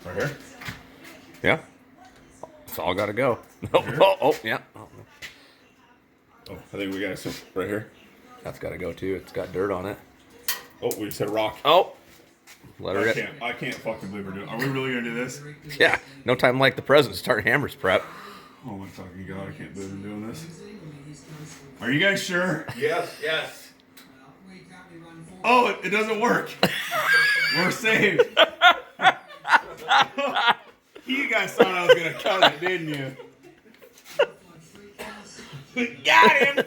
Right here? Yeah. It's all got to go. Yeah. Oh, I think we got some right here. That's got to go too. It's got dirt on it. Oh, we just hit a rock. Oh. Let her rip. I can't fucking believe we're doing. Are we really gonna do this? Yeah. No time like the present. Start hammers prep. Oh my fucking god! I can't believe I'm doing this. Are you guys sure? Yes. Yes. Oh, it doesn't work. We're saved. You guys thought I was gonna cut it, didn't you? Got him.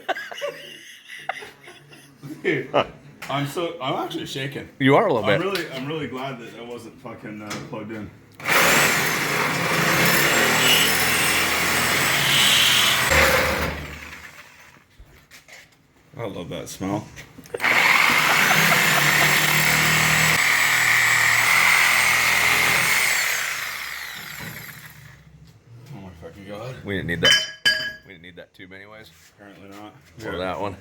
Dude, I'm actually shaking. You are a little bit. I'm really glad that I wasn't fucking plugged in. I love that smell. Oh my fucking god. We didn't need that. We didn't need that tube anyways. Apparently not. Or that one.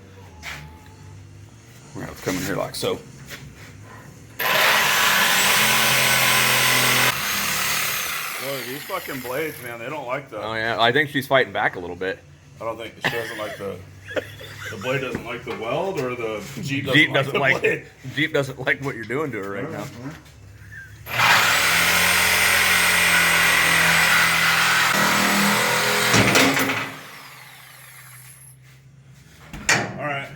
We're gonna have to come in here like so. Boy, these fucking blades, man, they don't like the. Oh yeah, I think she's fighting back a little bit. I don't think she doesn't like the blade doesn't like the weld, or the Jeep Doesn't like the blade. Jeep doesn't like what you're doing to her right now. All right.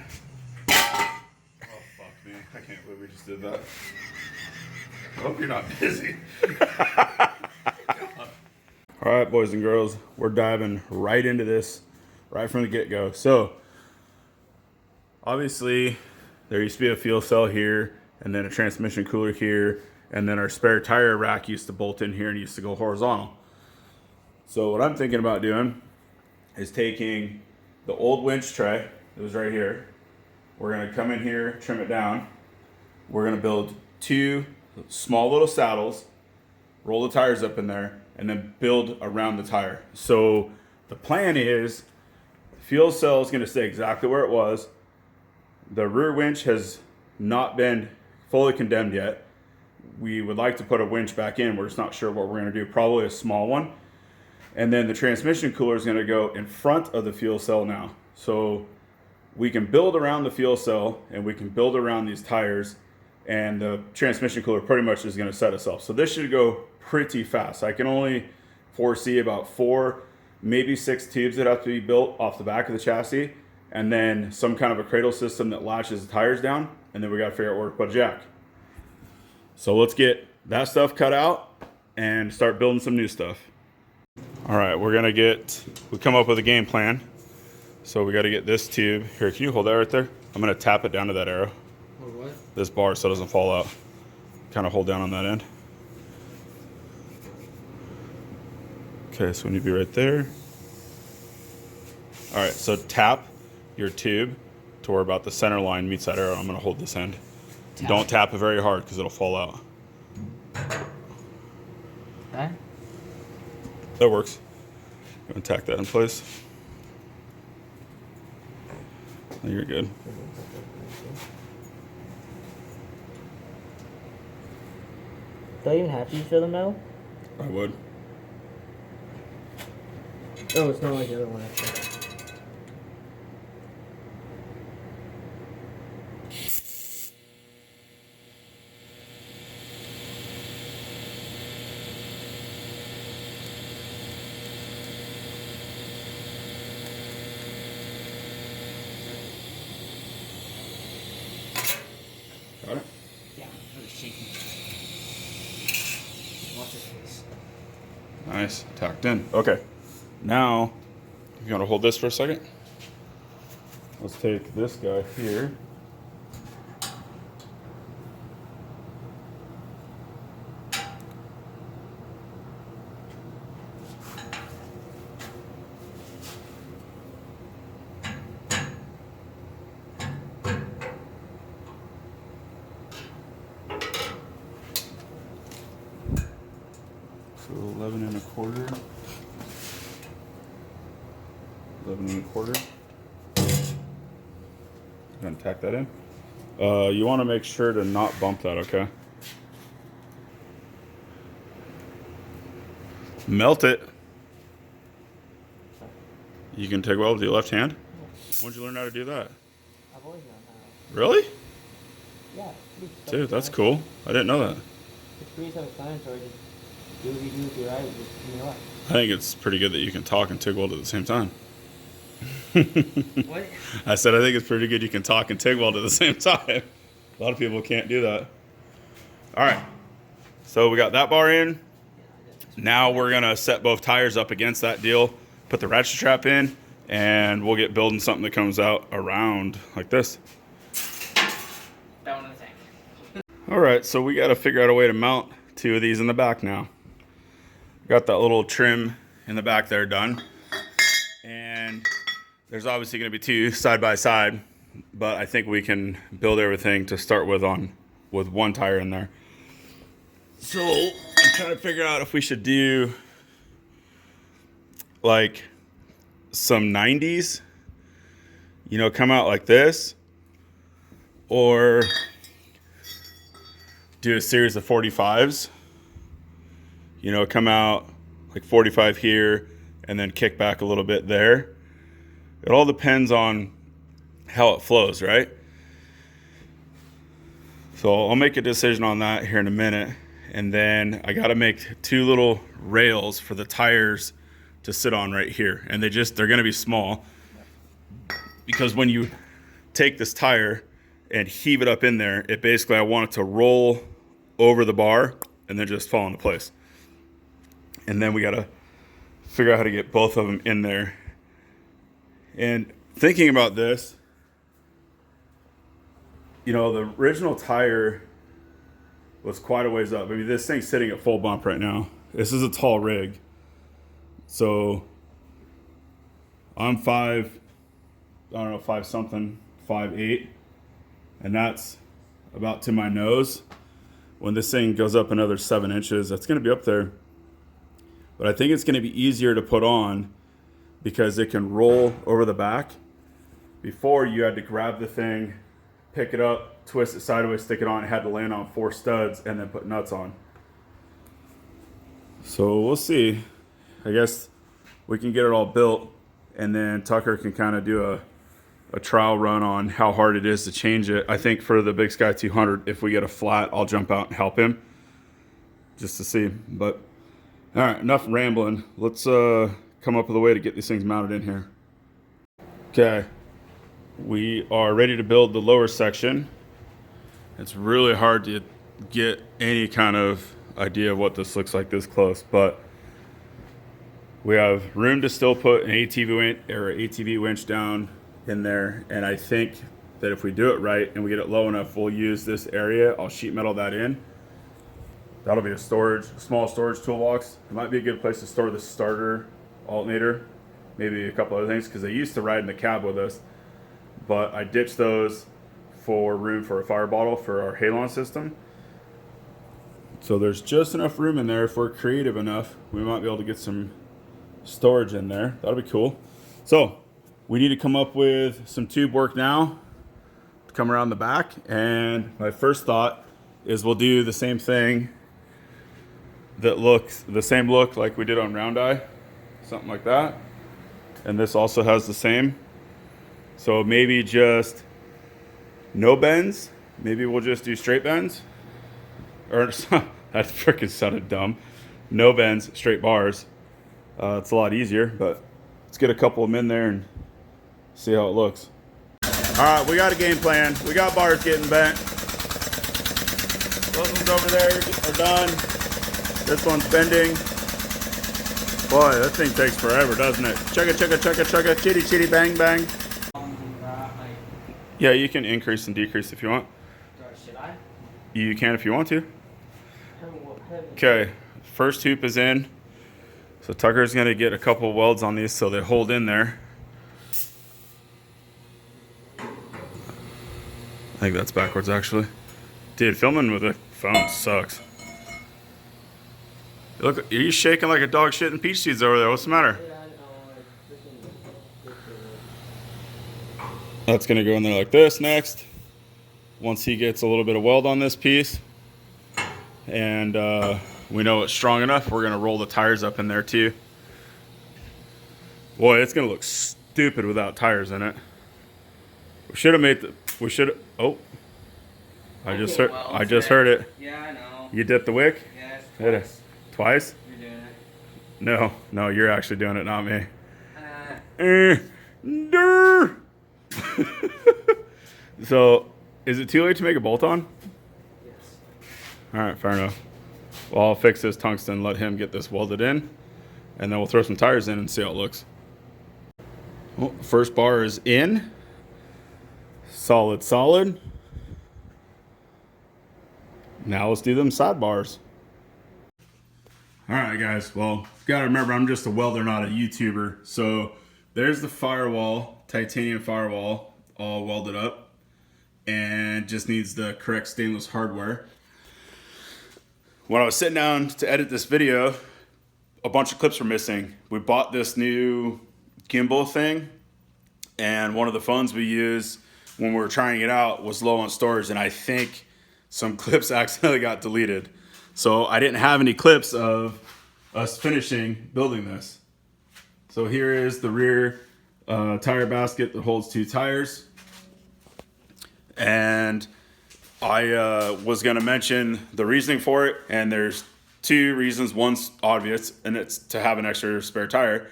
Oh fuck me! I can't believe we just did that. I hope you're not busy. All right, boys and girls, we're diving right into this, right from the get-go. So, obviously, there used to be a fuel cell here, and then a transmission cooler here, and then our spare tire rack used to bolt in here and used to go horizontal. So what I'm thinking about doing is taking the old winch tray that was right here. We're gonna come in here, trim it down. We're gonna build two small little saddles, roll the tires up in there, and then build around the tire. So the plan is the fuel cell is gonna stay exactly where it was. The rear winch has not been fully condemned yet. We would like to put a winch back in. We're just not sure what we're gonna do. Probably a small one. And then the transmission cooler is gonna go in front of the fuel cell now. So we can build around the fuel cell and we can build around these tires, and the transmission cooler pretty much is gonna set itself. So this should go pretty fast. I can only foresee about 4, maybe 6 tubes that have to be built off the back of the chassis, and then some kind of a cradle system that latches the tires down, and then we gotta figure out where to put a jack. So let's get that stuff cut out and start building some new stuff. All right, we come up with a game plan. So we gotta get this tube. Here, can you hold that right there? I'm gonna tap it down to that arrow. Or what? This bar so it doesn't fall out. Kind of hold down on that end. Okay, so we need to be right there. All right, so tap your tube to where about the center line meets that arrow. I'm gonna hold this end. Don't tap it very hard because it'll fall out. Okay. That works. I'm gonna tack that in place. Oh, you're good. Do I even have to use the other metal? I would. Oh, it's not like the other one actually. Got it? Yeah, I was shaking. Watch this face. Nice. Tacked in. Okay. Now, you want to hold this for a second? Let's take this guy here. So 11 and a quarter. 11 and a quarter. Gonna tack that in. You want to make sure to not bump that, okay? Melt it. You can TIG weld with your left hand? When'd you learn how to do that? I've always known how. Really? Yeah. Dude, that's cool. I didn't know that. It's pretty self-explanatory. Just do what you do with your eyes. Just you know what. I think it's pretty good that you can talk and TIG weld at the same time. What? I said I think it's pretty good you can talk and TIG weld at the same time. A lot of people can't do that. All right. So we got that bar in. Now we're going to set both tires up against that deal, put the ratchet strap in, and we'll get building something that comes out around like this. Down in the tank. All right, so we got to figure out a way to mount two of these in the back now. Got that little trim in the back there done. And there's obviously going to be two side by side, but I think we can build everything to start with with one tire in there. So I'm trying to figure out if we should do like some 90s, come out like this, or do a series of 45s, come out like 45 here and then kick back a little bit there. It all depends on how it flows, right? So I'll make a decision on that here in a minute. And then I got to make two little rails for the tires to sit on right here. And they're going to be small because when you take this tire and heave it up in there, I want it to roll over the bar and then just fall into place. And then we got to figure out how to get both of them in there. And thinking about this, the original tire was quite a ways up. I mean, this thing's sitting at full bump right now. This is a tall rig. So I'm 5'8", and that's about to my nose. When this thing goes up another 7 inches, that's going to be up there. But I think it's going to be easier to put on because it can roll over the back. Before, you had to grab the thing, pick it up, twist it sideways, stick it on. It had to land on 4 studs and then put nuts on. So we'll see. I guess we can get it all built, and then Tucker can kind of do a trial run on how hard it is to change it. I think for the Big Sky 200, if we get a flat, I'll jump out and help him just to see. But all right, enough rambling. Let's come up with a way to get these things mounted in here. Okay, we are ready to build the lower section. It's really hard to get any kind of idea of what this looks like this close, but we have room to still put an ATV winch down in there, and I think that if we do it right and we get it low enough, we'll use this area. I'll sheet metal that in. That'll be a small storage toolbox. It might be a good place to store the starter alternator, maybe a couple other things, because they used to ride in the cab with us, but I ditched those for room for a fire bottle for our halon system. So there's just enough room in there. If we're creative enough, we might be able to get some storage in there. That'll be cool. So we need to come up with some tube work now to come around the back. And my first thought is we'll do the same thing that looks the same look like we did on Round Eye, something like that. And this also has the same. So maybe just no bends. Maybe we'll just do straight bends. Or that freaking sounded dumb. No bends, straight bars. It's a lot easier, but let's get a couple of them in there and see how it looks. All right, we got a game plan. We got bars getting bent. Those ones over there are done. This one's bending. Boy, that thing takes forever, doesn't it? Chugga, chugga, chugga, chugga, chitty, chitty, bang, bang. Yeah, you can increase and decrease if you want. Should I? You can if you want to. Okay, first hoop is in. So Tucker's gonna get a couple welds on these so they hold in there. I think that's backwards actually. Dude, filming with a phone sucks. Look, are you shaking like a dog shitting peach seeds over there? What's the matter? That's gonna go in there like this next. Once he gets a little bit of weld on this piece. And We know it's strong enough. We're gonna roll the tires up in there too. Boy, it's gonna look stupid without tires in it. We should have made the. We should. Oh, I just heard. well, I just heard it. Yeah, I know. You dipped the wick. Yes, Hit it twice. You're doing it. No, no, you're actually doing it, not me. Uh, Durr. So, is it too late to make a bolt on? yes. All right, fair enough. Well, I'll fix this tungsten, let him get this welded in, and then we'll throw some tires in and see how it looks. Well, first bar is in. Solid, solid. Now let's do them side bars. All right, guys. Well, gotta remember, I'm just a welder, not a YouTuber. So there's the firewall, titanium firewall, all welded up, and just needs the correct stainless hardware. When I was sitting down to edit this video, a bunch of clips were missing. We bought this new gimbal thing, and one of the phones we use when we were trying it out was low on storage, and I think some clips accidentally got deleted. So I didn't have any clips of us finishing building this. So here is the rear tire basket that holds 2 tires. And I was gonna mention the reasoning for it, and there's 2 reasons. One's obvious, and it's to have an extra spare tire.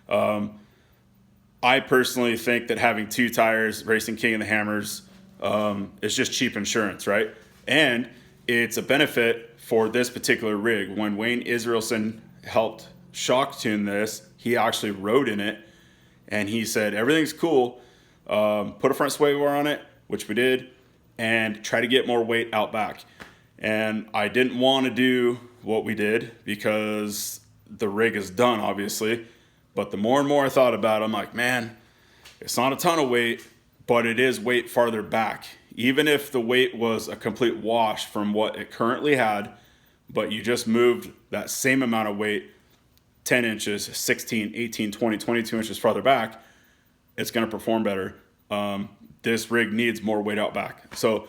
I personally think that having 2 tires, Racing King and the Hammers, is just cheap insurance, right? And it's a benefit for this particular rig. When Wayne Israelson helped shock tune this, he actually rode in it, and he said, everything's cool, put a front sway bar on it, which we did, and try to get more weight out back. And I didn't want to do what we did because the rig is done, obviously. But the more and more I thought about it, I'm like, man, it's not a ton of weight, but it is weight farther back. Even if the weight was a complete wash from what it currently had, but you just moved that same amount of weight 10 inches, 16, 18, 20, 22 inches farther back, it's going to perform better. This rig needs more weight out back. So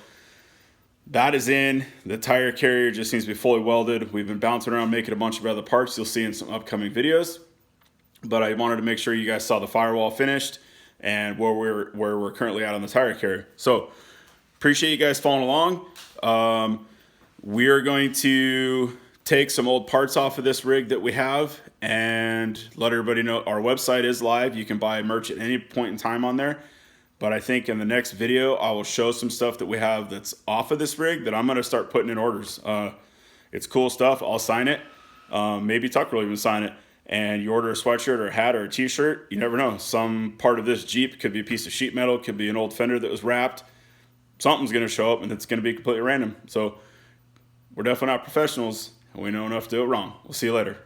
that is in. The tire carrier just needs to be fully welded. We've been bouncing around making a bunch of other parts you'll see in some upcoming videos. But I wanted to make sure you guys saw the firewall finished and where we're currently at on the tire carrier. So appreciate you guys following along. We are going to take some old parts off of this rig that we have and let everybody know our website is live. You can buy merch at any point in time on there. But I think in the next video, I will show some stuff that we have that's off of this rig that I'm going to start putting in orders. It's cool stuff. I'll sign it. Maybe Tucker will even sign it. And you order a sweatshirt or a hat or a t-shirt, you never know. Some part of this Jeep could be a piece of sheet metal, could be an old fender that was wrapped. Something's going to show up, and it's going to be completely random. So we're definitely not professionals, and we know enough to do it wrong. We'll see you later.